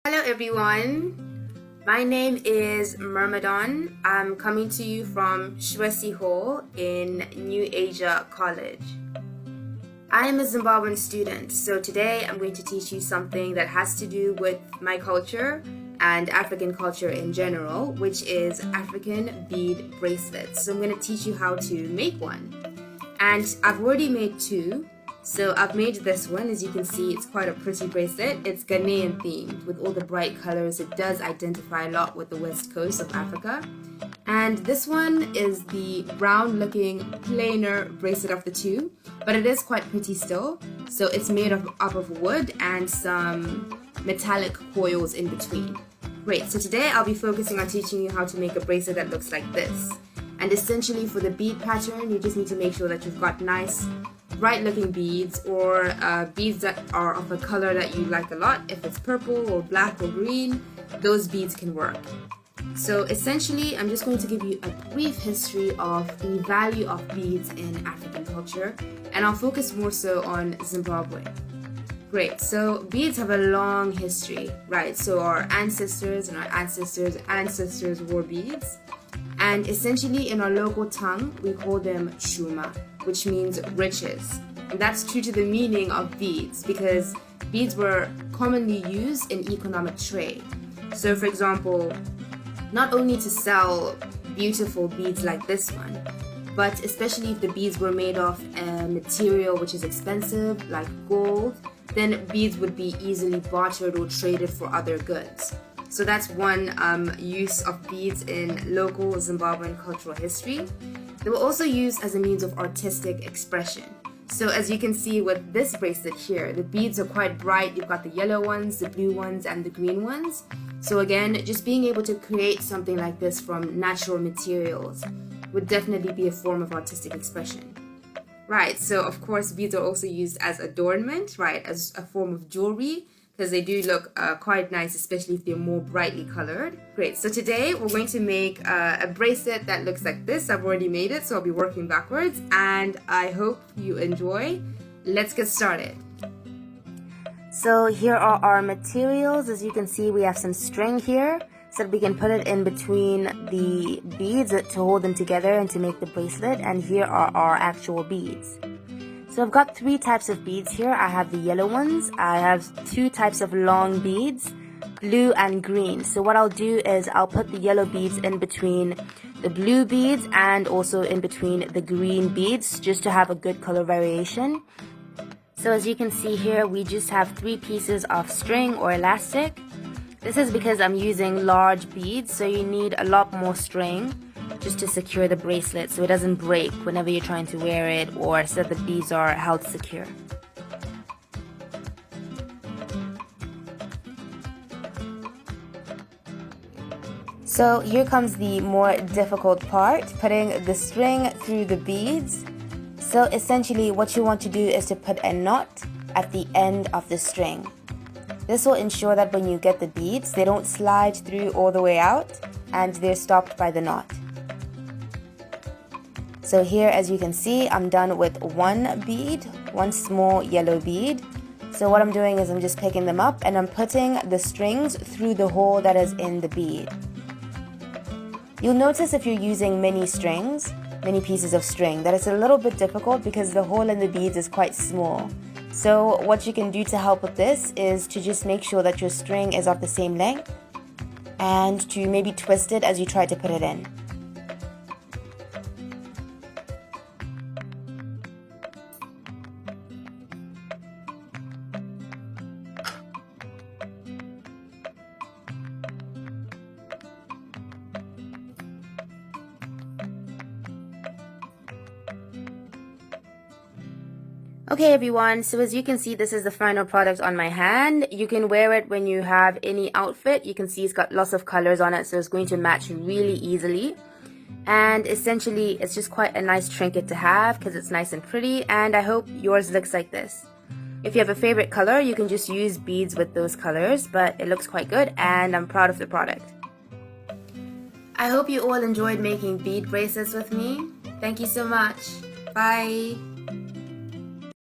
Hello everyone, my name is Myrmidon. I'm coming to you from Shwesi Hall in New Asia College. I am a Zimbabwean student, so today I'm going to teach you something that has to do with my culture and African culture in general, which is African bead bracelets. So I'm going to teach you how to make one. And I've already made two. So I've made this one. As you can see, it's quite a pretty bracelet. It's Ghanaian themed with all the bright colors. It does identify a lot with the west coast of Africa. And this one is the brown looking plainer bracelet of the two, but it is quite pretty still. So it's made up of wood and some metallic coils in between. Great, so today I'll be focusing on teaching you how to make a bracelet that looks like this. And essentially for the bead pattern, you just need to make sure that you've got nice bright looking beads or beads that are of a color that you like a lot. If it's purple or black or green, those beads can work. So essentially, I'm just going to give you a brief history of the value of beads in African culture, and I'll focus more so on Zimbabwe. Great, so beads have a long history, right? So our ancestors and our ancestors wore beads. And essentially in our local tongue, we call them shuma, which means riches. And that's true to the meaning of beads because beads were commonly used in economic trade. So for example, not only to sell beautiful beads like this one, but especially if the beads were made of a material which is expensive, like gold, then beads would be easily bartered or traded for other goods. So that's one use of beads in local Zimbabwean cultural history. They were also used as a means of artistic expression. So as you can see with this bracelet here, the beads are quite bright. You've got the yellow ones, the blue ones, and the green ones. So again, just being able to create something like this from natural materials would definitely be a form of artistic expression. Right, so of course beads are also used as adornment, right, as a form of jewelry, because they do look quite nice, especially if they're more brightly colored. Great, so today we're going to make a bracelet that looks like this. I've already made it, so I'll be working backwards, and I hope you enjoy. Let's get started. So here are our materials. As you can see, we have some string here, so that we can put it in between the beads to hold them together and to make the bracelet, and here are our actual beads. So I've got three types of beads here. I have the yellow ones, I have two types of long beads, blue and green. So what I'll do is I'll put the yellow beads in between the blue beads and also in between the green beads just to have a good color variation. So as you can see here, we just have three pieces of string or elastic. This is because I'm using large beads, so you need a lot more string just to secure the bracelet so it doesn't break whenever you're trying to wear it or so that the beads are held secure. So here comes the more difficult part, putting the string through the beads. So essentially what you want to do is to put a knot at the end of the string. This will ensure that when you get the beads, they don't slide through all the way out and they're stopped by the knot. So here, as you can see, I'm done with one bead, one small yellow bead. So what I'm doing is I'm just picking them up and I'm putting the strings through the hole that is in the bead. You'll notice if you're using many pieces of string, that it's a little bit difficult because the hole in the beads is quite small. So what you can do to help with this is to just make sure that your string is of the same length and to maybe twist it as you try to put it in. Okay everyone, so as you can see, this is the final product on my hand. You can wear it when you have any outfit. You can see it's got lots of colors on it, so it's going to match really easily. And essentially, it's just quite a nice trinket to have because it's nice and pretty, and I hope yours looks like this. If you have a favorite color, you can just use beads with those colors, but it looks quite good and I'm proud of the product. I hope you all enjoyed making bead bracelets with me. Thank you so much. Bye!